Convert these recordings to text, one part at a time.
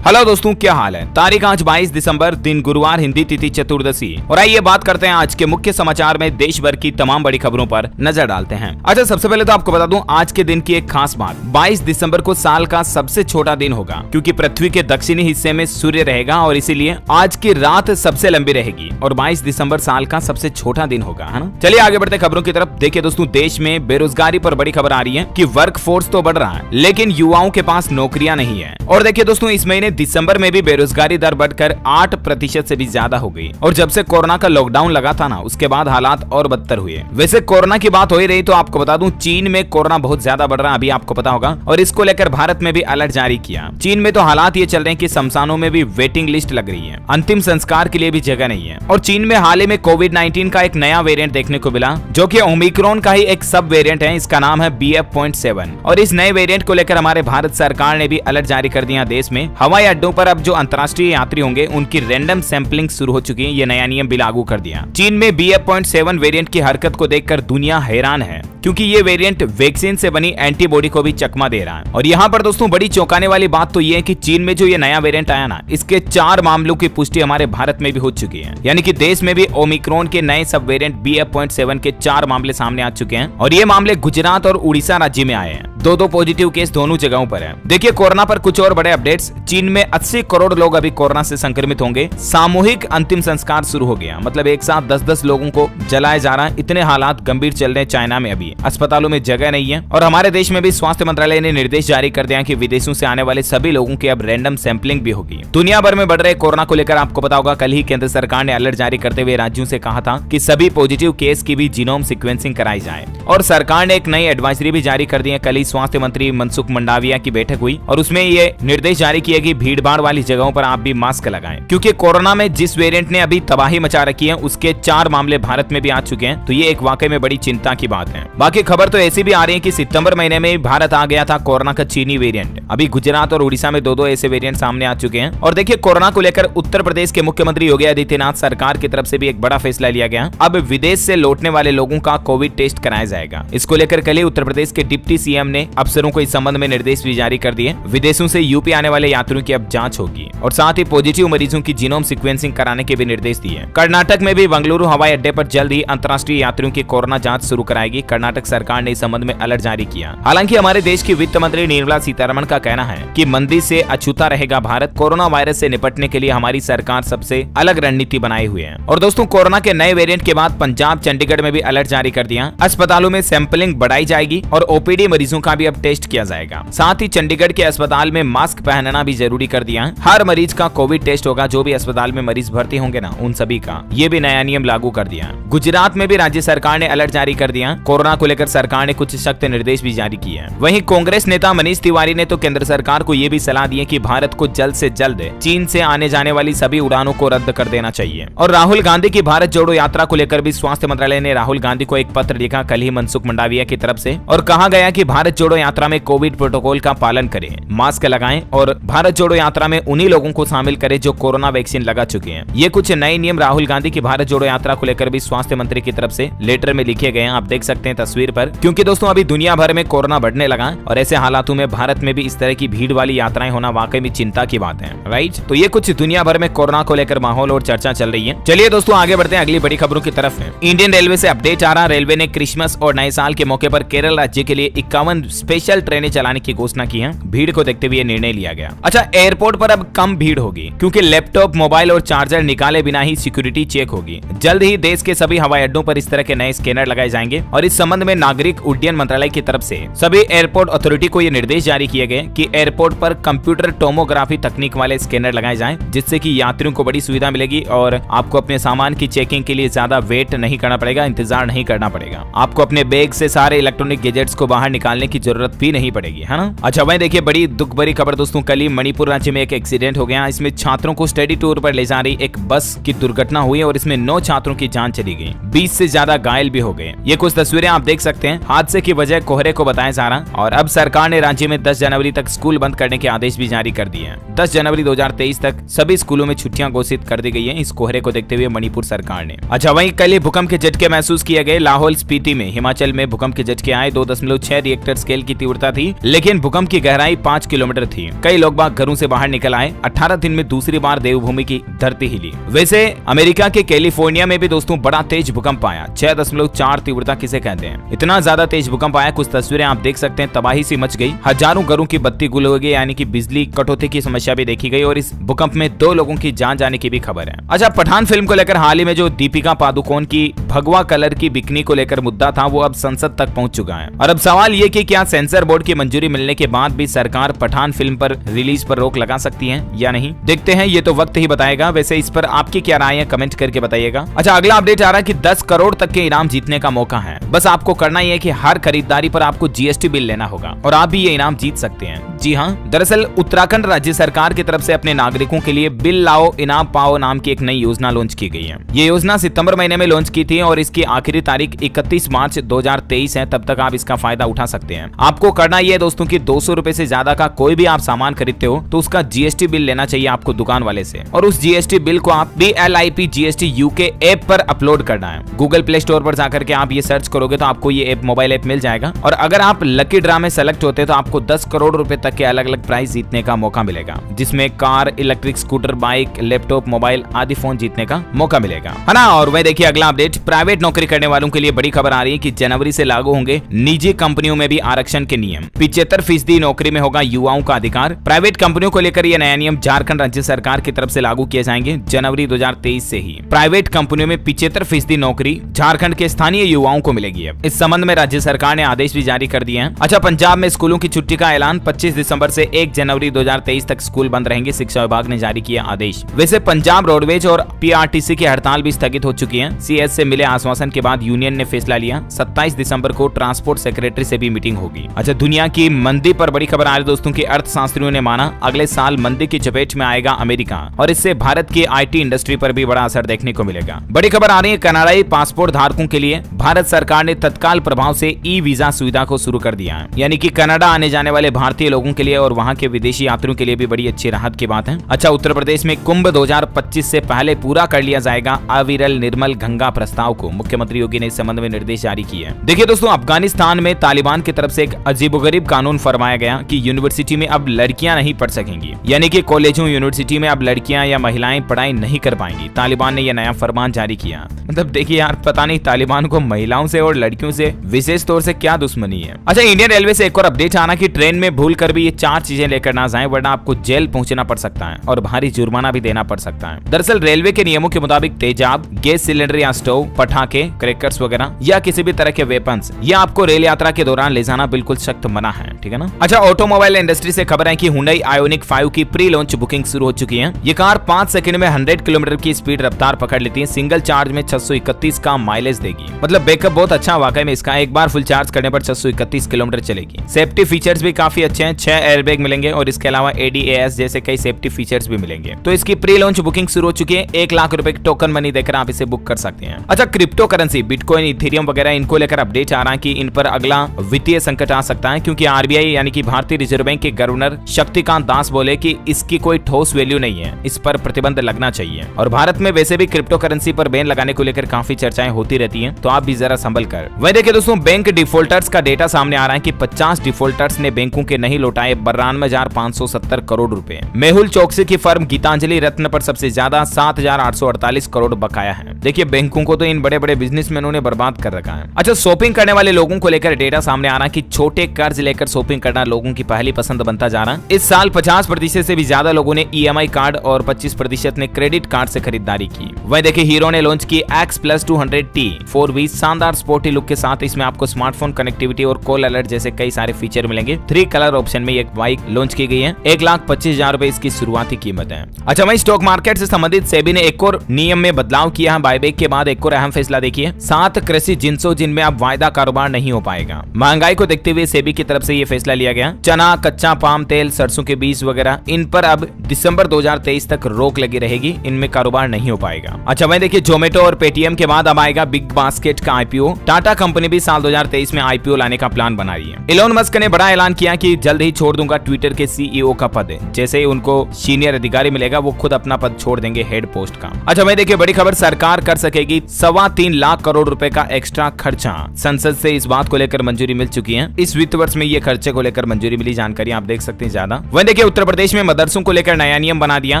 Hello दोस्तों, क्या हाल है। तारीख आज 22 दिसंबर, दिन गुरुवार, हिंदी तिथि चतुर्दशी। और आइए बात करते हैं आज के मुख्य समाचार में देश भर की तमाम बड़ी खबरों पर नजर डालते हैं। अच्छा, सबसे पहले तो आपको बता दूं आज के दिन की एक खास बात। 22 दिसंबर को साल का सबसे छोटा दिन होगा, क्योंकि पृथ्वी के दक्षिणी हिस्से में सूर्य रहेगा और इसीलिए आज की रात सबसे लंबी रहेगी और 22 दिसंबर साल का सबसे छोटा दिन होगा, है ना। चलिए आगे बढ़ते खबरों की तरफ। देखिए दोस्तों, देश में बेरोजगारी पर बड़ी खबर आ रही है कि वर्क फोर्स तो बढ़ रहा है, लेकिन युवाओं के पास नौकरियां नहीं है। और देखिए दोस्तों, इस महीने दिसंबर में भी बेरोजगारी दर बढ़कर 8% से भी ज्यादा हो गई। और जब से कोरोना का लॉकडाउन लगा था ना, उसके बाद हालात और बदतर हुए। वैसे कोरोना की बात हो ही रही तो आपको बता दूं, चीन में कोरोना बहुत ज्यादा बढ़ रहा है, अभी आपको पता होगा। और इसको लेकर भारत में भी अलर्ट जारी किया। चीन में तो हालात ये चल रहे हैं कि शमशानों में भी वेटिंग लिस्ट लग रही है, अंतिम संस्कार के लिए भी जगह नहीं है। और चीन में हाल ही में कोविड-19 का एक नया वेरिएंट देखने को मिला, जो कि ओमिक्रॉन का ही एक सब वेरिएंट है। इसका नाम है BF.7। और इस नए वेरिएंट को लेकर हमारे भारत सरकार ने भी अलर्ट जारी कर दिया। देश में हवाई अड्डों पर अब जो अंतर्राष्ट्रीय यात्री होंगे उनकी रैंडम सैंपलिंग शुरू हो चुकी है। ये नया नियम भी लागू कर दिया। चीन में BF.7 वेरिएंट की हरकत को देखकर दुनिया हैरान है, क्योंकि ये वेरिएंट वैक्सीन से बनी एंटीबॉडी को भी चकमा दे रहा है। और यहाँ पर दोस्तों बड़ी चौंकाने वाली बात तो ये है कि चीन में जो ये नया वेरिएंट आया ना, इसके 4 मामलों की पुष्टि हमारे भारत में भी हो चुकी है। यानी कि देश में भी ओमिक्रॉन के नए सब वेरिएंट BF.7 के 4 मामले सामने आ चुके हैं। और ये मामले गुजरात और उड़ीसा राज्य में आए हैं। दो पॉजिटिव केस दोनों जगहों पर है। देखिए कोरोना पर कुछ और बड़े अपडेट्स। चीन में 80 करोड़ लोग अभी कोरोना से संक्रमित होंगे। सामूहिक अंतिम संस्कार शुरू हो गया, मतलब एक साथ 10-10 लोगों को जलाया जा रहा है। इतने हालात गंभीर चल रहे हैं चाइना में, अभी अस्पतालों में जगह नहीं है। और हमारे देश में भी स्वास्थ्य मंत्रालय ने निर्देश जारी कर दिया कि विदेशों से आने वाले सभी लोगों की अब रैंडम सैंपलिंग भी होगी। दुनिया भर में बढ़ रहे कोरोना को लेकर आपको पता होगा, कल ही केंद्र सरकार ने अलर्ट जारी करते हुए राज्यों से कहा था कि सभी पॉजिटिव केस की भी जीनोम सीक्वेंसिंग कराई जाए। और सरकार ने एक नई एडवाइजरी भी जारी कर दी है। कल ही स्वास्थ्य मंत्री मनसुख मंडाविया की बैठक हुई और उसमें ये निर्देश जारी किया कि भीड़-भाड़ वाली जगहों पर आप भी मास्क लगाएं, क्योंकि कोरोना में जिस वेरिएंट ने अभी तबाही मचा रखी है उसके 4 मामले भारत में भी आ चुके हैं। तो ये एक वाकई में बड़ी चिंता की बात है। बाकी खबर तो ऐसी भी आ रही है कि सितंबर महीने में भारत आ गया था कोरोना का चीनी वेरिएंट। अभी गुजरात और उड़ीसा में 2 ऐसे वेरिएंट सामने आ चुके हैं। और देखिए कोरोना को लेकर उत्तर प्रदेश के मुख्यमंत्री योगी आदित्यनाथ सरकार की तरफ से भी एक बड़ा फैसला लिया गया। अब विदेश से लौटने वाले लोगों का कोविड टेस्ट कराया जाएगा। इसको लेकर कल ही उत्तर प्रदेश के डिप्टी CM ने अफसरों को इस संबंध में निर्देश भी जारी कर दिए। विदेशों से यूपी आने वाले यात्रियों की अब जांच होगी और साथ ही पॉजिटिव मरीजों की जीनोम सीक्वेंसिंग कराने के भी निर्देश दिए। कर्नाटक में भी बेंगलुरु हवाई अड्डे पर जल्द ही अंतर्राष्ट्रीय यात्रियों की कोरोना जांच शुरू कराएगी। कर्नाटक सरकार ने इस संबंध में अलर्ट जारी किया। हालांकि हमारे देश की वित्त मंत्री निर्मला सीतारमण का कहना है कि मंदी से अछूता रहेगा भारत। कोरोना वायरस से निपटने के लिए हमारी सरकार सबसे अलग रणनीति बनाए हुए है। और दोस्तों कोरोना के नए वेरिएंट के बाद पंजाब, चंडीगढ़ में भी अलर्ट जारी कर दिया। अस्पतालों में सैंपलिंग बढ़ाई जाएगी और OPD मरीजों का भी अब टेस्ट किया जाएगा। साथ ही चंडीगढ़ के अस्पताल में मास्क पहनना भी जरूरी कर दिया है। हर मरीज का कोविड टेस्ट होगा, जो भी अस्पताल में मरीज भर्ती होंगे ना उन सभी का। ये भी नया नियम लागू कर दिया। गुजरात में भी राज्य सरकार ने अलर्ट जारी कर दिया। कोरोना को लेकर सरकार ने कुछ सख्त निर्देश भी जारी किए हैं। वहीं कांग्रेस नेता मनीष तिवारी ने तो केंद्र सरकार को ये भी सलाह दी है कि भारत को जल्द से जल्द चीन से आने जाने वाली सभी उड़ानों को रद्द कर देना चाहिए। और राहुल गांधी की भारत जोड़ो यात्रा को लेकर भी स्वास्थ्य मंत्रालय ने राहुल गांधी को एक पत्र लिखा कल ही मनसुख मंडाविया की तरफ से। और कहा गया कि भारत जोड़ो यात्रा में कोविड प्रोटोकॉल का पालन करें, मास्क लगाएं और भारत जोड़ो यात्रा में उन्हीं लोगों को शामिल करें जो कोरोना वैक्सीन लगा चुके हैं। ये कुछ नए नियम राहुल गांधी की भारत जोड़ो यात्रा को लेकर भी स्वास्थ्य मंत्री की तरफ से लेटर में लिखे गए हैं। आप देख सकते हैं तस्वीर पर, क्योंकि दोस्तों अभी दुनिया भर में कोरोना बढ़ने लगा और ऐसे हालातों में भारत में भी इस तरह की भीड़ वाली यात्राएं होना वाकई में चिंता की बात है, राइट। तो ये कुछ दुनिया भर में कोरोना को लेकर माहौल और चर्चा चल रही है। चलिए दोस्तों आगे बढ़ते हैं अगली बड़ी खबरों की तरफ। इंडियन रेलवे से अपडेट आ रहा। रेलवे ने क्रिसमस और नए साल के मौके पर केरल राज्य के लिए 51 स्पेशल ट्रेनें चलाने की घोषणा की है। भीड़ को देखते हुए निर्णय लिया गया। अच्छा, एयरपोर्ट पर अब कम भीड़ होगी, क्योंकि लैपटॉप, मोबाइल और चार्जर निकाले बिना ही सिक्योरिटी चेक होगी। जल्द ही देश के सभी हवाई अड्डों पर इस तरह के नए स्कैनर लगाए जाएंगे। और इस संबंध में नागरिक उड्डयन मंत्रालय की तरफ से सभी एयरपोर्ट अथॉरिटी को ये निर्देश जारी किए गए कि एयरपोर्ट पर कंप्यूटर टोमोग्राफी तकनीक वाले स्कैनर लगाए जाएं, जिससे कि यात्रियों को बड़ी सुविधा मिलेगी और आपको अपने सामान की चेकिंग के लिए ज्यादा वेट नहीं करना पड़ेगा, इंतजार नहीं करना पड़ेगा। आपको अपने बैग से सारे इलेक्ट्रॉनिक गैजेट्स को बाहर निकालने की जरूरत भी नहीं पड़ेगी, है ना। अच्छा वहीं देखिए बड़ी दुख भरी खबर दोस्तों, कल ही मणिपुर राज्य में एक एक्सीडेंट हो गया। इसमें छात्रों को स्टडी टूर पर ले जा रही एक बस की दुर्घटना हुई और इसमें 9 छात्रों की जान चली गई, 20 से ज्यादा घायल भी हो गए। ये कुछ तस्वीरें आप देख सकते हैं हादसे की वजह कोहरे को बताया जा रहा। और अब सरकार ने राज्य में 10 जनवरी तक स्कूल बंद करने के आदेश भी जारी कर दिए हैं। 10 जनवरी 2023 तक सभी स्कूलों में छुट्टियां घोषित कर दी गई है इस कोहरे को देखते हुए मणिपुर सरकार ने। अच्छा, वहीं कल भूकंप के झटके महसूस किए गए लाहौल स्पीति में। हिमाचल में भूकंप के झटके आए। 2.6 रिएक्टर स्केल की तीव्रता थी, लेकिन भूकंप की गहराई 5 किलोमीटर थी। कई लोग बाग घरों से बाहर निकल आए। 18 दिन में दूसरी बार देवभूमि की धरती हिली। वैसे अमेरिका के कैलिफोर्निया में भी दोस्तों बड़ा तेज भूकंप आया। 6.4 तीव्रता किसे कहते हैं, इतना ज्यादा तेज भूकंप आया। कुछ तस्वीरें आप देख सकते हैं, तबाही सी मच गई। हजारों घरों की बत्ती गुल हो गई, यानी कि बिजली कटौती की समस्या भी देखी गई। और इस भूकंप में 2 लोगों की जान जाने की भी खबर है। अच्छा, पठान फिल्म को लेकर हाल ही में जो दीपिका पादुकोण की भगवा कलर की बिकनी को लेकर मुद्दा था, वो अब संसद तक पहुंच चुका है। और अब सवाल ये कि क्या सेंसर बोर्ड की मंजूरी मिलने के बाद भी सरकार पठान फिल्म पर रिलीज पर रोक लगा सकती है या नहीं, देखते हैं, ये तो वक्त ही बताएगा। वैसे इस पर आपकी क्या राय है, कमेंट करके बताइएगा। अच्छा, अगला अपडेट आ रहा है कि 10 करोड़ तक के इनाम जीतने का मौका है। बस आपको करना ही है कि हर खरीदारी पर आपको जीएसटी बिल लेना होगा और आप भी ये इनाम जीत सकते हैं। जी हाँ, दरअसल उत्तराखंड राज्य सरकार की तरफ से अपने नागरिकों के लिए बिल लाओ इनाम पाओ नाम की एक नई योजना लॉन्च की गई है। ये योजना सितंबर महीने में लॉन्च की थी और इसकी आखिरी तारीख 31 मार्च 2023 है। तब तक आप इसका फायदा उठा सकते हैं। आपको करना यह है दोस्तों कि 200 रुपए से ज्यादा का कोई भी आप सामान खरीदते हो तो उसका जीएसटी बिल लेना चाहिए आपको दुकान वाले से, और उस जीएसटी बिल को आप BLIP GST UK ऐप पर अपलोड करना है। गूगल प्ले स्टोर पर जाकर के आप ये सर्च करोगे तो आपको ये ऐप मोबाइल ऐप मिल जाएगा। और अगर आप लकी ड्रा में सेलेक्ट होते तो आपको 10 करोड़ रुपए तक के अलग अलग प्राइस जीतने का मौका मिलेगा, जिसमें car, electric scooter, bike, laptop, mobile आदि फोन जीतने का मौका मिलेगा, है ना। और वह देखिए अगला अपडेट, प्राइवेट नौकरी करने वालों के लिए बड़ी खबर आ रही है कि जनवरी से लागू होंगे निजी कंपनियों में भी आरक्षण के नियम। 75% नौकरी में होगा युवाओं का अधिकार। प्राइवेट कंपनियों को लेकर यह नया नियम झारखंड राज्य सरकार की तरफ से लागू किए जाएंगे जनवरी 2023 से ही। प्राइवेट कंपनियों में 75% नौकरी झारखंड के स्थानीय युवाओं को मिलेगी। इस संबंध में राज्य सरकार ने आदेश भी जारी कर दिए हैं। अच्छा, पंजाब में स्कूलों की छुट्टी का ऐलान। 25 दिसंबर से 1 जनवरी 2023 तक स्कूल बंद रहेंगे, शिक्षा विभाग ने जारी किया आदेश। वैसे पंजाब रोडवेज और PRTC की हड़ताल भी स्थगित हो चुकी है। CS से मिले आश्वासन के बाद यूनियन ने फैसला लिया। 27 दिसंबर को ट्रांसपोर्ट सेक्रेटरी से भी मीटिंग होगी। अच्छा, दुनिया की मंदी पर बड़ी खबर आ रही है दोस्तों की अर्थशास्त्रियों ने माना अगले साल मंदी की चपेट में आएगा अमेरिका, और इससे भारत की IT इंडस्ट्री पर भी बड़ा असर देखने को मिलेगा। बड़ी खबर आ रही है कनाडाई पासपोर्ट धारकों के लिए भारत सरकार ने तत्काल प्रभाव से ई-वीजा सुविधा को शुरू कर दिया है, यानी कि कनाडा आने जाने वाले भारतीय लोगों के लिए और वहां के विदेशी यात्रियों के लिए भी बड़ी अच्छी राहत की बात है। अच्छा, उत्तर प्रदेश में कुंभ 2025 से पहले पूरा कर लिया जाएगा अविरल निर्मल गंगा प्रस्ताव को। मुख्यमंत्री योगी ने इस संबंध में निर्देश जारी किए हैं। देखिए दोस्तों, अफगानिस्तान में तालिबान की तरफ से एक अजीबोगरीब कानून फरमाया गया कि यूनिवर्सिटी में अब लड़कियां नहीं पढ़ सकेंगी, यानी कि कॉलेजों यूनिवर्सिटी में अब लड़कियां या महिलाएं पढ़ाई नहीं कर पाएंगी। तालिबान ने यह नया फरमान जारी किया। मतलब देखिए यार, पता नहीं तालिबान को महिलाओं से और लड़कियों से विशेष तौर से क्या दुश्मनी है। अच्छा, इंडियन रेलवे से एक और अपडेट आना कि ट्रेन में भूल कर भी ये 4 चीजें लेकर ना जाएं, वरना आपको जेल पहुंचना पड़ सकता है और भारी जुर्माना भी देना पड़ सकता है। दरअसल रेलवे के नियमों के मुताबिक तेजाब, गैस सिलेंडर या स्टोव, पटाखे, क्रैकर्स वगैरह या किसी भी तरह के वेपन्स ये आपको रेल यात्रा के दौरान ले जाना बिल्कुल सख्त मना है, ठीक है ना। अच्छा, ऑटोमोबाइल इंडस्ट्री से खबर है कि Hyundai Ioniq 5 की प्री लॉन्च बुकिंग शुरू हो चुकी है। ये कार 5 सेकंड में 100 किलोमीटर की स्पीड रफ्तार पकड़ लेती है। सिंगल चार्ज में 631 का माइलेज देगी। मतलब बैकअप बहुत अच्छा वाकई में इसका। एक बार फुल चार्ज करने पर 631 किलोमीटर चलेगी। सेफ्टी फीचर्स भी काफी अच्छे हैं। 6 एयरबैग मिलेंगे और इसके अलावा ADAS जैसे कई सेफ्टी फीचर्स भी मिलेंगे। तो इसकी प्री लॉन्च बुकिंग शुरू हो चुकी है। 1 लाख रुपए की टोकन मनी देकर आप इसे बुक कर सकते हैं। अच्छा, क्रिप्टो करेंसी बिटकॉइन, इथेरियम वगैरह इनको लेकर अपडेट आ रहा है कि इन पर अगला वित्तीय संकट आ सकता है, क्योंकि RBI यानी कि भारतीय रिजर्व बैंक के गवर्नर शक्तिकांत दास बोले कि इसकी कोई ठोस वैल्यू नहीं है, इस पर प्रतिबंध लगना चाहिए। और भारत में वैसे भी क्रिप्टो करेंसी पर बैन लगाने को लेकर काफी चर्चाएं होती रहती हैं, तो आप भी जरा संभल कर। वही देखिए दोस्तों, बैंक डिफॉल्टर्स का डेटा सामने आ रहा है कि 50 डिफॉल्टर्स ने बैंकों के नहीं लौटाए 92,570 करोड़ रुपए। मेहुल चौकसी की फर्म गीतांजलि रत्न पर सबसे ज्यादा 7,848 करोड़ बकाया है। देखिए, बैंकों को तो इन बड़े बड़े बिजनेसमैनों ने बर्बाद कर रखा है। अच्छा, शॉपिंग करने वाले लोगों को लेकर डेटा सामने आ रहा है कि छोटे कर्ज लेकर शॉपिंग करना लोगों की पहली पसंद बनता जा रहा है। इस साल 50% से भी ज्यादा लोगों ने EMI कार्ड और 25% ने क्रेडिट कार्ड से खरीदारी की। वही देखिए, हीरो ने लॉन्च की X+200T 4V शानदार स्पोर्टी लुक के साथ। इसमें आपको स्मार्टफोन कनेक्टिविटी और कॉल अलर्ट जैसे कई सारे फीचर मिलेंगे। 3 कलर ऑप्शन में एक बाइक लॉन्च की गई है। 1,25,000 रुपए इसकी शुरुआती कीमत है। अच्छा, वही स्टॉक मार्केट से संबंधित सेबी ने एक और नियम में बदलाव किया है। बायबैक के बाद एक और अहम फैसला देखिए, 7 कृषि जिन्सों जिनमें अब वायदा कारोबार नहीं हो पाएगा। महंगाई को देखते हुए सेबी की तरफ से ये फैसला लिया गया। चना, कच्चा पाम तेल, सरसों के बीज वगैरह इन पर अब दिसंबर 2023 तक रोक लगी रहेगी। इनमें कारोबार नहीं हो पाएगा। अच्छा, वही देखिए, जोमेटो और पेटीएम के बाद अब आएगा बिग बास्केट का IPO। टाटा मेटा कंपनी भी साल 2023 में आईपीओ लाने का प्लान बना रही है। इलोन मस्क ने बड़ा ऐलान किया कि जल्द ही छोड़ दूंगा ट्विटर के सीईओ का पद। जैसे ही उनको सीनियर अधिकारी मिलेगा वो खुद अपना पद छोड़ देंगे हेड पोस्ट का। अच्छा भाई देखिए बड़ी खबर, सरकार कर सकेगी 3.25 लाख करोड़ रुपए का एक्स्ट्रा खर्चा। संसद से इस बात को लेकर मंजूरी मिल चुकी है। इस वित्त वर्ष में ये खर्चे को लेकर मंजूरी मिली, जानकारी आप देख सकते हैं ज्यादा। वहीं देखिए उत्तर प्रदेश में मदरसों को लेकर नया नियम बना दिया।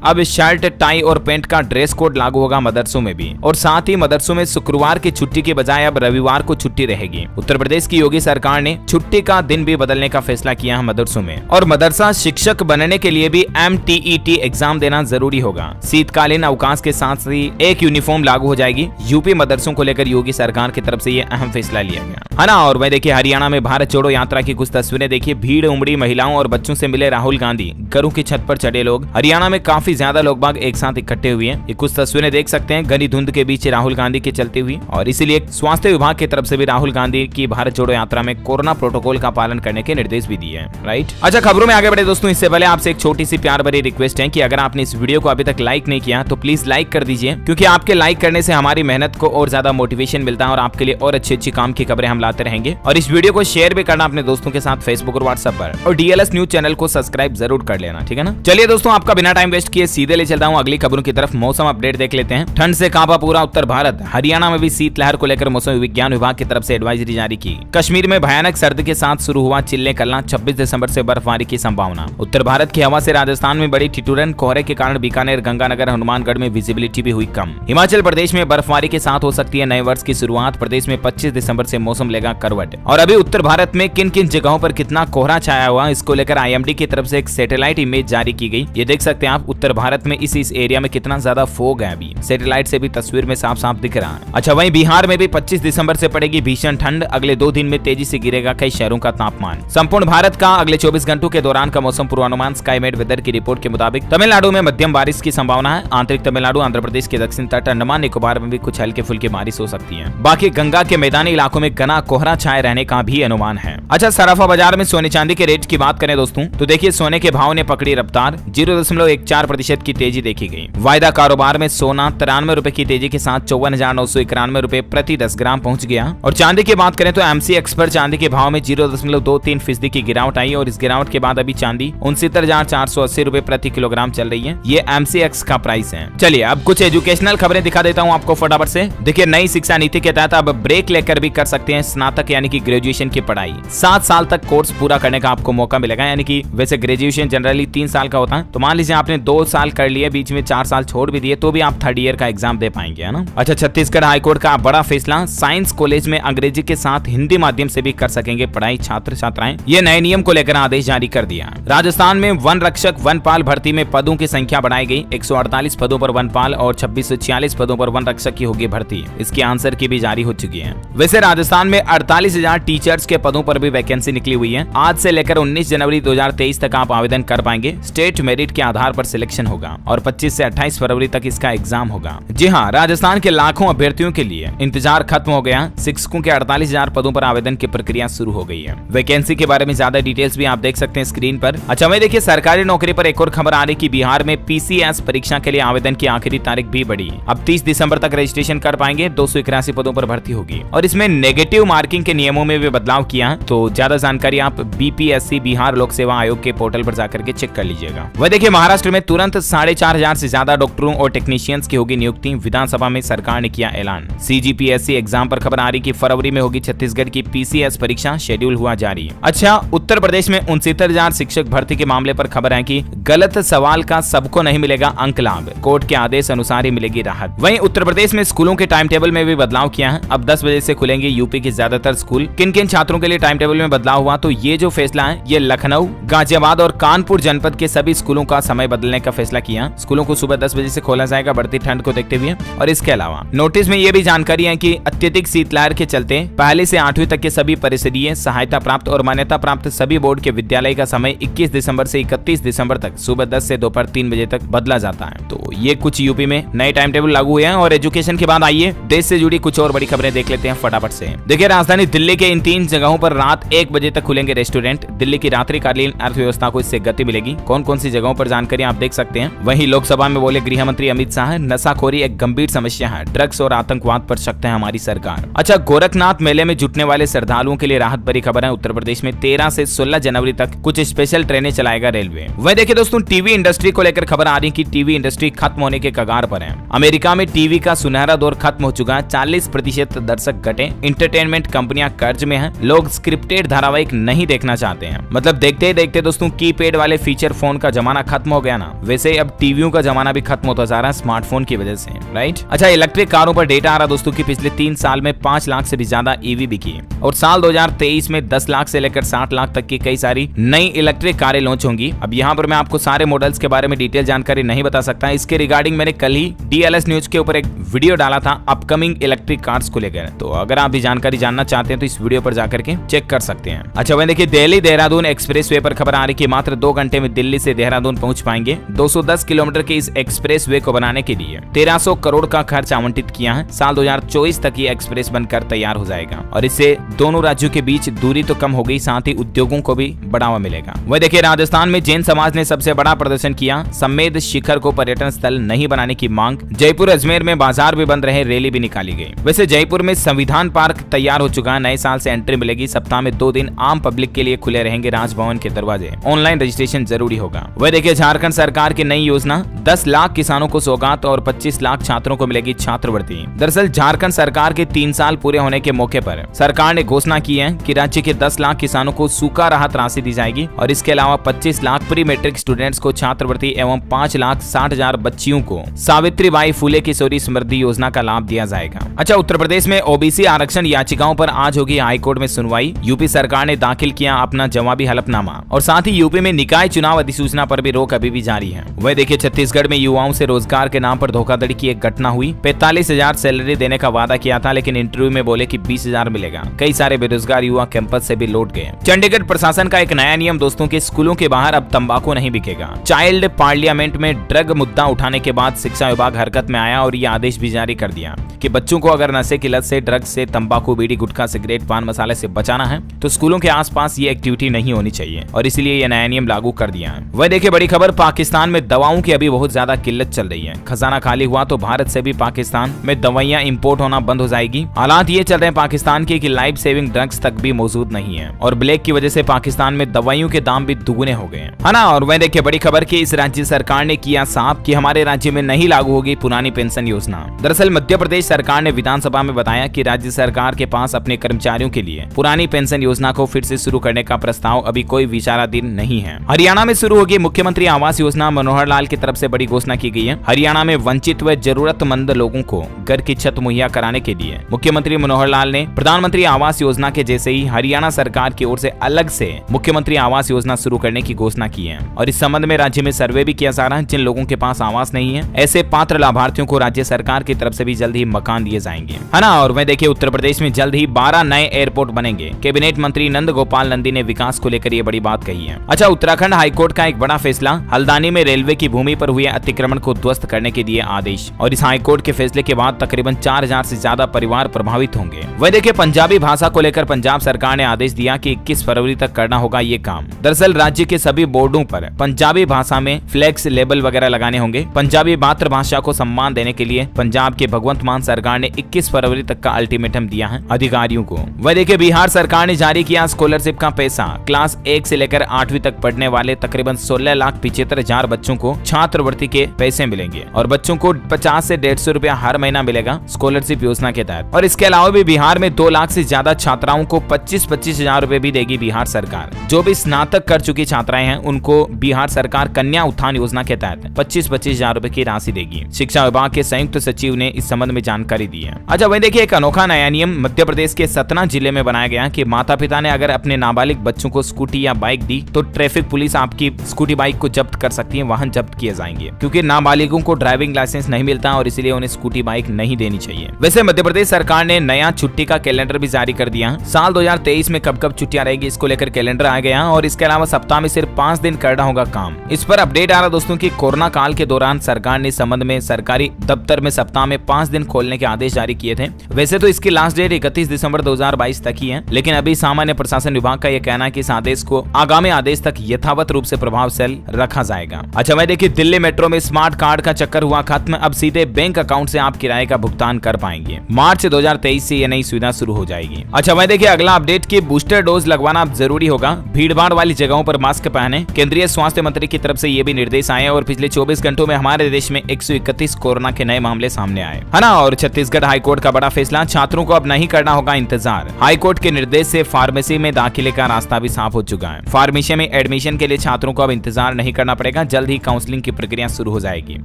अब शर्ट टाई और पैंट का ड्रेस कोड लागू होगा मदरसों में भी, और साथ ही मदरसों में शुक्रवार की छुट्टी के बजाय अब रविवार को छुट्टी रहेगी। उत्तर प्रदेश की योगी सरकार ने छुट्टी का दिन भी बदलने का फैसला किया है मदरसों में। और मदरसा शिक्षक बनने के लिए भी MTET एग्जाम देना जरूरी होगा। शीतकालीन अवकाश के साथ ही एक यूनिफॉर्म लागू हो जाएगी। यूपी मदरसों को लेकर योगी सरकार की तरफ से ये अहम फैसला लिया गया है ना। और वह देखिए हरियाणा में भारत जोड़ो यात्रा की कुछ तस्वीरें देखिए। भीड़ उमड़ी, महिलाओं और बच्चों से मिले राहुल गांधी। घरों की छत पर चढ़े लोग। हरियाणा में काफी ज्यादा लोग बाग एक साथ इकट्ठे हुए हैं। ये कुछ तस्वीरें देख सकते हैं घनी धुंध के बीच राहुल गांधी की चलती हुई। और इसीलिए स्वास्थ्य विभाग की तरफ से भी राहुल गांधी की भारत जोड़ो यात्रा में कोरोना प्रोटोकॉल का पालन करने के निर्देश भी दिए हैं। राइट, अच्छा खबरों में आगे बढ़े दोस्तों, इससे पहले आपसे एक छोटी सी प्यार भरी रिक्वेस्ट है कि अगर आपने इस वीडियो को अभी तक लाइक नहीं किया तो प्लीज लाइक कर दीजिए, क्योंकि आपके लाइक करने से हमारी मेहनत को और ज्यादा मोटिवेशन मिलता है और आपके लिए और अच्छी काम की खबरें हम लाते रहेंगे। और इस वीडियो को शेयर भी करना अपने दोस्तों के साथ फेसबुक और व्हाट्सएप पर, और DLS न्यूज चैनल को सब्सक्राइब जरूर कर लेना, ठीक है ना। चलिए दोस्तों, आपका बिना टाइम वेस्ट किए सीधे ले चलता हूँ अगली खबरों की तरफ। मौसम अपडेट देख लेते हैं। ठंड से कांपा पूरा उत्तर भारत। हरियाणा में भी शीतलहर को लेकर मौसम विज्ञान विभाग की तरफ से एडवाइजरी जारी की। कश्मीर में भयानक सर्दी के साथ शुरू हुआ चिल्ले कलना। 26 दिसंबर से बर्फबारी की संभावना। उत्तर भारत की हवा से राजस्थान में बड़ी ठिठुरन। कोहरे के कारण बीकानेर, गंगानगर, हनुमानगढ़ में विजिबिलिटी भी हुई कम। हिमाचल प्रदेश में बर्फबारी के साथ हो सकती है नए वर्ष की शुरुआत। प्रदेश में 25 दिसंबर से मौसम लेगा करवट। और अभी उत्तर भारत में किन किन जगहों पर कितना कोहरा छाया हुआ, इसको लेकर IMD की तरफ से एक सैटेलाइट इमेज जारी की गई। ये देख सकते हैं आप उत्तर भारत में इस एरिया में कितना ज्यादा फोग है। अभी सैटेलाइट से भी तस्वीर में साफ साफ दिख रहा है। अच्छा, वहीं बिहार में भी 25 दिसंबर से पड़ेगी भीषण ठंड। अगले 2 दिन में तेजी से गिरेगा कई शहरों का तापमान। संपूर्ण भारत का अगले 24 घंटों के दौरान का मौसम पूर्वानुमान स्काईमेट वेदर की रिपोर्ट के मुताबिक तमिलनाडु में मध्यम बारिश की संभावना है। आंतरिक तमिलनाडु, आंध्र प्रदेश के दक्षिण तट, अंडमान निकोबार में भी कुछ हल्के फुल्के बारिश हो सकती है। बाकी गंगा के मैदानी इलाकों में घना कोहरा छाए रहने का भी अनुमान है। अच्छा, सराफा बाजार में सोने चांदी के रेट की बात करें दोस्तों, तो देखिए सोने के भाव ने पकड़ी रफ्तार। 0.14% की तेजी देखी गई। वायदा कारोबार में सोना 93 रुपए की तेजी के साथ 54,991 रुपए प्रति 10 ग्राम पहुंच गया। और चांदी की बात करें तो MCX पर चांदी के भाव में 0.23% की गिरावट आई। और इस गिरावट के बाद अभी चांदी 69,480 रुपए प्रति किलोग्राम चल रही है। ये MCX का प्राइस है। चलिए अब कुछ एजुकेशनल खबरें दिखा देता हूं आपको फटाफट से। देखिए नई शिक्षा नीति के तहत अब ब्रेक लेकर भी कर सकते हैं स्नातक यानी कि ग्रेजुएशन की पढ़ाई। 7 साल तक कोर्स पूरा करने का आपको मौका मिलेगा। यानी कि वैसे ग्रेजुएशन जनरली 3 साल का होता है, तो मान लीजिए आपने 2 साल कर लिए, बीच में 4 साल छोड़ भी दिए, तो भी आप 3rd ईयर का एग्जाम दे पाएंगे, है ना। अच्छा, छत्तीसगढ़ हाईकोर्ट का बड़ा फैसला। साइंस कॉलेज में अंग्रेजी के साथ हिंदी माध्यम से भी कर सकेंगे पढ़ाई छात्र छात्राएं। ये नए नियम को लेकर आदेश जारी कर दिया। राजस्थान में वन रक्षक वनपाल भर्ती में पदों की संख्या बढ़ाई गई। 148 पदों पर वनपाल और 2646 पदों पर वन रक्षक की होगी भर्ती। इसकी आंसर की भी जारी हो चुकी है। वैसे राजस्थान में 48,000 टीचर्स के पदों पर भी वैकेंसी निकली हुई है। आज से लेकर 19 जनवरी 2023 तक आप आवेदन कर पाएंगे। स्टेट मेरिट के आधार पर सिलेक्शन होगा और 25 से 28 फरवरी तक इसका एग्जाम होगा। जी हाँ, राजस्थान के लाखों अभ्यर्थियों के लिए इंतजार खत्म हो गया। शिक्षकों के 48,000 पदों पर आवेदन की प्रक्रिया शुरू हो गई है। वैकेंसी के बारे में ज्यादा डिटेल्स भी आप देख सकते हैं स्क्रीन पर। अच्छा, वही देखिए सरकारी नौकरी पर एक और खबर आ रही कि बिहार में PCS परीक्षा के लिए आवेदन की आखिरी तारीख भी बढ़ी। अब 30 दिसंबर तक रजिस्ट्रेशन कर पाएंगे। 281 पदों पर भर्ती होगी और इसमें नेगेटिव मार्किंग के नियमों में भी बदलाव किया है। तो ज्यादा जानकारी आप BPSC बिहार लोक सेवा आयोग के पोर्टल पर जाकर के चेक कर लीजिएगा। वह देखिए महाराष्ट्र में तुरंत 4,500 से ज्यादा डॉक्टरों और टेक्नीशियंस की होगी नियुक्ति। विधानसभा में सरकार ने किया ऐलान। CGPSC एग्जाम पर खबर आ रही कि फरवरी में होगी छत्तीसगढ़ की PCS परीक्षा, शेड्यूल हुआ जारी। अच्छा, उत्तर प्रदेश में 69,000 शिक्षक भर्ती के मामले पर खबर है कि गलत सवाल का सबको नहीं मिलेगा अंक लाभ। कोर्ट के आदेश अनुसार ही मिलेगी राहत। वहीं उत्तर प्रदेश में स्कूलों के टाइम टेबल में भी बदलाव किया है। अब 10 बजे से खुलेंगे यूपी के ज्यादातर स्कूल। किन किन छात्रों के लिए टाइम टेबल में बदलाव हुआ, तो ये जो फैसला है ये लखनऊ, गाजियाबाद और कानपुर जनपद के सभी स्कूलों का समय बदलने का फैसला किया। स्कूलों को सुबह 10 बजे से खोला जाएगा बढ़ती ठंड को देखते हुए। और इसके अलावा नोटिस में ये भी जानकारी है कि अत्यधिक शीतलहर के चलते पहली से 8वीं तक के सभी परिषदीय, सहायता प्राप्त और मान्यता प्राप्त सभी बोर्ड के विद्यालय का समय 21 दिसंबर से 31 दिसंबर तक सुबह 10 से दोपहर 3 बजे तक बदला जाता है। तो तो ये कुछ यूपी में नए टाइम टेबल लागू हुए हैं। और एजुकेशन के बाद आइए देश से जुड़ी कुछ और बड़ी खबरें देख लेते हैं फटाफट से। देखिए, राजधानी दिल्ली के इन 3 जगहों पर रात 1 बजे तक खुलेंगे रेस्टोरेंट। दिल्ली की रात्रिकालीन अर्थव्यवस्था को इससे गति मिलेगी। कौन कौन सी जगहों पर जानकारी आप देख सकते हैं। वहीं लोकसभा में बोले गृह मंत्री अमित शाह, नशाखोरी एक गंभीर समस्या है, ड्रग्स और आतंकवाद पर सख्त है हमारी सरकार। अच्छा, गोरखनाथ मेले में जुटने वाले श्रद्धालुओं के लिए राहत भरी खबर है। उत्तर प्रदेश में 13 से 16 जनवरी तक कुछ स्पेशल ट्रेनें चलाएगा रेलवे। वह देखिए दोस्तों, टीवी इंडस्ट्री को लेकर खबर आ रही कि टीवी इंडस्ट्री खत्म होने के कगार पर है। अमेरिका में टीवी का सुनहरा दौर खत्म हो चुका है। 40% दर्शक घटे। इंटरटेनमेंट कंपनियां कर्ज में हैं। लोग स्क्रिप्टेड धारावाहिक नहीं देखना चाहते हैं। मतलब देखते ही देखते दोस्तों कीपैड वाले फीचर फोन का जमाना खत्म हो गया ना, वैसे अब टीवियों का जमाना भी खत्म होता जा रहा है स्मार्टफोन की वजह से, राइट। अच्छा, इलेक्ट्रिक कारों पर डेटा आ रहा दोस्तों कि पिछले 3 साल में 5 लाख से भी ज्यादा ईवी बिकी और साल 2023 में 10 लाख से लेकर 60 लाख तक की कई सारी नई इलेक्ट्रिक कारें लॉन्च होंगी। अब यहाँ पर मैं आपको सारे मॉडल्स के बारे में डिटेल जानकारी नहीं बता सकता। इसके रिगार्डिंग मैंने कल ही DLS न्यूज के ऊपर एक वीडियो डाला था अपकमिंग इलेक्ट्रिक कार्स को लेकर, तो अगर आप भी जानकारी जानना चाहते हैं तो इस वीडियो पर जाकर के चेक कर सकते हैं। अच्छा, वह देखिए, दिल्ली देहरादून एक्सप्रेस वे पर खबर आ रही कि मात्र 2 घंटे में दिल्ली से देहरादून पहुंच पाएंगे। 210 किलोमीटर के इस एक्सप्रेस वे को बनाने के लिए 1300 करोड़ का खर्च आवंटित किया है। साल 2024 तक ये एक्सप्रेस बनकर तैयार हो जाएगा और इससे दोनों राज्यों के बीच दूरी तो कम हो गई, साथ ही उद्योगों को भी बढ़ावा मिलेगा। वह देखिए, राजस्थान में जैन समाज ने सबसे बड़ा प्रदर्शन किया। समेत शिखर को पर्यटन स्थल नहीं बनाने की मांग। जयपुर अजमेर में बाजार भी बंद रहे, रैली भी निकाली गई। वैसे जयपुर में संविधान पार्क तैयार हो चुका है। नए साल से एंट्री मिलेगी। सप्ताह में 2 दिन आम पब्लिक के लिए खुले रहेंगे राजभवन के दरवाजे। ऑनलाइन रजिस्ट्रेशन जरूरी होगा। वह देखिए, झारखंड सरकार की नई योजना, 10 लाख किसानों को सौगात और 25 लाख छात्रों को मिलेगी छात्रवृत्ति। दरअसल झारखंड सरकार के 3 साल पूरे होने के मौके पर सरकार ने घोषणा की है कि राज्य के 10 लाख किसानों को सूखा राहत राशि दी जाएगी और इसके अलावा 25 लाख प्री मैट्रिक स्टूडेंट्स को छात्रवृत्ति एवं 5,60,000 बच्चियों को सावित्रीबाई फुले किशोरी समृद्धि योजना का लाभ दिया जाएगा। अच्छा, उत्तर प्रदेश में ओबीसी आरक्षण याचिकाओं पर आज होगी हाईकोर्ट में सुनवाई। यूपी सरकार ने दाखिल किया अपना जवाबी हलफनामा और साथ ही यूपी में निकाय चुनाव अधिसूचना पर भी रोक अभी भी जारी है। वह देखिए, छत्तीसगढ़ में युवाओं से रोजगार के नाम पर धोखाधड़ी की एक घटना हुई। 45,000 सैलरी देने का वादा किया था, लेकिन इंटरव्यू में बोले कि 20,000 मिलेगा। कई सारे बेरोजगार युवा कैंपस से भी लौट गए। चंडीगढ़ प्रशासन का एक नया नियम दोस्तों के स्कूलों के बाहर अब तंबाकू नहीं बिकेगा। चाइल्ड पार्लियामेंट में ड्रग मुद्दा उठाने के बाद शिक्षा विभाग हरकत में आया और ये आदेश भी जारी कर दिया कि बच्चों को अगर नशे की लत से, ड्रग्स से, तंबाकू, बीड़ी, गुटखा, सिगरेट, पान मसाले से बचाना है तो स्कूलों के आसपास ये एक्टिविटी नहीं होनी चाहिए और इसलिए ये नया नियम लागू कर दिया है। वह देखिए, बड़ी खबर, पाकिस्तान में दवाओं की अभी बहुत ज्यादा किल्लत चल रही है। खजाना खाली हुआ तो भारत से भी पाकिस्तान में दवाइयां इंपोर्ट होना बंद हो जाएगी। हालात ये चल रहे हैं पाकिस्तान के कि लाइफ सेविंग ड्रग्स तक भी मौजूद नहीं है और ब्लैक की वजह से पाकिस्तान में दवाइयों के दाम भी दुगने हो गए हैं, है ना। और वह देखिए, बड़ी खबर कि इस राज्य सरकार ने किया साफ कि हमारे राज्य में नहीं लागू होगी पुरानी पेंशन योजना। दरअसल मध्य प्रदेश सरकार ने विधानसभा में बताया कि राज्य सरकार के पास अपने कर्मचारियों के लिए पुरानी पेंशन योजना को फिर से शुरू करने का प्रस्ताव अभी कोई विचाराधीन नहीं है। हरियाणा में शुरू होगी मुख्यमंत्री आवास योजना। मनोहर लाल की तरफ से बड़ी घोषणा की गई है। हरियाणा में वंचित व जरूरतमंद लोगों को घर की छत मुहैया कराने के लिए मुख्यमंत्री मनोहर लाल ने प्रधानमंत्री आवास योजना के जैसे ही हरियाणा सरकार की ओर से अलग से मुख्यमंत्री आवास योजना शुरू करने की घोषणा की है और इस संबंध में राज्य में सर्वे भी किया जा रहा है। जिन लोगों के पास आवास नहीं है, ऐसे पात्र लाभार्थियों को राज्य सरकार की तरफ से भी जल्द ही मकान दिए जाएंगे, है ना। और वह देखिए, उत्तर प्रदेश में जल्द ही 12 नए एयरपोर्ट बनेंगे। कैबिनेट मंत्री नंद गोपाल नंदी ने विकास को लेकर ये बड़ी बात कही है। अच्छा, उत्तराखंड हाईकोर्ट का एक बड़ा फैसला, हल्द्वानी में रेलवे की भूमि पर हुए अतिक्रमण को ध्वस्त करने के दिए आदेश और इस हाईकोर्ट के फैसले के बाद तकरीबन 4,000 से ज्यादा परिवार प्रभावित होंगे। वह देखिए, पंजाबी भाषा को लेकर पंजाब सरकार ने आदेश दिया कि 21 फरवरी तक करना होगा ये काम। दरअसल राज्य के सभी बोर्डों पर पंजाबी भाषा में फ्लैक्स लेबल वगैरह लगाने होंगे। पंजाबी मातृभाषा को सम्मान देने के लिए पंजाब के भगवंत मान सरकार ने 21 फरवरी तक का अल्टीमेटम दिया है अधिकारियों को। वह देखिए, बिहार सरकार ने जारी किया स्कॉलरशिप का पैसा। क्लास 1 से लेकर 8वीं तक पढ़ने वाले तकरीबन 16,75,000 बच्चों को छात्रवृत्ति के पैसे मिलेंगे और बच्चों को 50 से 150 रुपया हर महीना मिलेगा स्कॉलरशिप योजना के तहत। और इसके अलावा भी बिहार में 2 लाख से ज्यादा छात्राओं को 25,000 रुपए भी देगी बिहार सरकार। जो भी स्नातक कर चुकी छात्राएं हैं उनको बिहार सरकार कन्या उत्थान योजना के तहत 25,000 रुपए की राशि देगी। शिक्षा विभाग के संयुक्त सचिव ने इस संबंध में जानकारी दी है। अच्छा, वही देखिए, एक अनोखा नया नियम मध्य प्रदेश के सतना जिले में बनाया गया कि माता पिता ने अगर अपने नाबालिग बच्चों को स्कूटी या बाइक दी तो ट्रैफिक पुलिस आपकी स्कूटी बाइक को जब्त कर सकती है, वाहन जब्त किए जाएंगे। पाएंगे, क्योंकि नाबालिगों को ड्राइविंग लाइसेंस नहीं मिलता और इसलिए उन्हें स्कूटी बाइक नहीं देनी चाहिए। वैसे मध्य प्रदेश सरकार ने नया छुट्टी का कैलेंडर भी जारी कर दिया। साल 2023 में कब कब छुट्टियां रहेगी इसको लेकर कैलेंडर आ गया और इसके अलावा सप्ताह में सिर्फ 5 दिन करना होगा काम। इस पर अपडेट आ रहा दोस्तों की कोरोना काल के दौरान सरकार ने इस संबंध में सरकारी दफ्तर में सप्ताह में 5 दिन खोलने के आदेश जारी किए थे। वैसे तो इसकी लास्ट डेट 31 दिसंबर 2022 तक ही है, लेकिन अभी सामान्य प्रशासन विभाग का यह कहना है कि इस आदेश को आगामी आदेश तक यथावत रूप से प्रभावशाली रखा जाएगा। अच्छा भाई देखिए, दिल्ली मेट्रो में स्मार्ट कार्ड का चक्कर हुआ खत्म। अब सीधे बैंक अकाउंट से आप किराए का भुगतान कर पाएंगे। मार्च 2023 से यह नई सुविधा शुरू हो जाएगी। अच्छा भाई देखिए, अगला अपडेट की बूस्टर डोज लगवाना अब जरूरी होगा। भीड़भाड़ वाली जगहों पर मास्क पहने। केंद्रीय स्वास्थ्य मंत्री की तरफ से ये भी निर्देश आए और पिछले 24 घंटों में हमारे देश में 131 कोरोना के नए मामले सामने आए, है ना। और छत्तीसगढ़ हाईकोर्ट का बड़ा फैसला, छात्रों को अब नहीं करना होगा इंतजार। हाईकोर्ट के निर्देश से फार्मेसी में दाखिले का रास्ता भी साफ हो चुका है। फार्मेसी में एडमिशन के लिए छात्रों को अब इंतजार नहीं करना पड़ेगा, जल्द ही काउंसलिंग की प्रक्रिया शुरू हो जाएगी।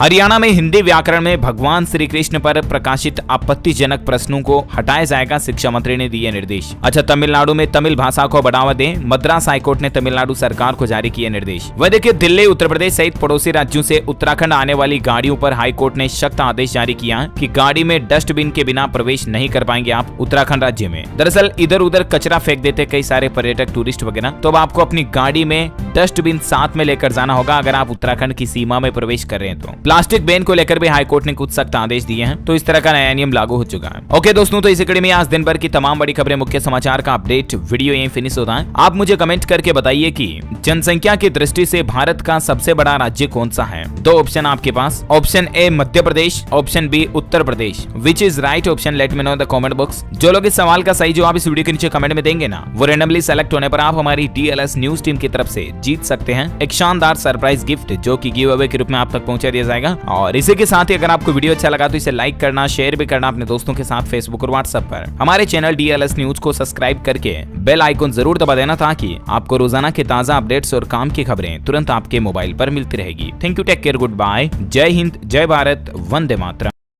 हरियाणा में हिंदी व्याकरण में भगवान श्री कृष्ण पर प्रकाशित आपत्तिजनक प्रश्नों को हटाया जाएगा, शिक्षा मंत्री ने दिए निर्देश। अच्छा, तमिलनाडु में तमिल भाषा को बढ़ावा दें, मद्रास हाईकोर्ट ने तमिलनाडु सरकार को जारी किए निर्देश। वह देखिए, दिल्ली उत्तर प्रदेश सहित पड़ोसी राज्यों से उत्तराखंड आने वाली गाड़ियों पर हाईकोर्ट ने सख्त आदेश जारी किया कि गाड़ी में डस्टबिन के बिना प्रवेश नहीं कर पाएंगे आप उत्तराखंड राज्य में। दरअसल इधर उधर कचरा फेंक देते कई सारे पर्यटक टूरिस्ट वगैरह, तो अब आपको अपनी गाड़ी में डस्टबिन साथ में लेकर जाना होगा अगर आप उत्तराखंड की सीमा में प्रवेश कर रहे हैं। तो प्लास्टिक बैन को लेकर भी हाईकोर्ट ने कुछ सख्त आदेश दिए हैं, तो इस तरह का नया नियम लागू हो चुका है। ओके दोस्तों, तो इस कड़ी में आज दिन भर की तमाम बड़ी खबरें, मुख्य समाचार का अपडेट वीडियो यहीं फिनिश होता है। आप मुझे कमेंट करके बताइए कि जनसंख्या की दृष्टि से भारत का सबसे बड़ा राज्य कौन सा है। दो ऑप्शन आपके पास, option A Madhya Pradesh, option B Uttar Pradesh. Which is right option, let me know in the comment box. जो लोग इस सवाल का सही जवाब इस वीडियो के नीचे कमेंट में देंगे ना, वो रैंडमली सेलेक्ट होने पर आप हमारी DLS न्यूज टीम की तरफ से जीत सकते हैं एक शानदार सरप्राइज गिफ्ट, जो कि गिव अवे के रूप में आप तक पहुंचा दिया जाएगा। और इसी के साथ ही अगर आपको वीडियो अच्छा लगा तो इसे लाइक करना, शेयर भी करना अपने दोस्तों के साथ फेसबुक और व्हाट्सएप पर। हमारे चैनल DLS न्यूज को सब्सक्राइब करके बेल आइकन जरूर दबा देना, ताकि आपको रोजाना के ताजा अपडेट्स और काम की खबरें तुरंत आपके मोबाइल पर मिलती रहेगी। Thank you, take care, goodbye, जय हिंद, जय भारत, वंदे मातरम।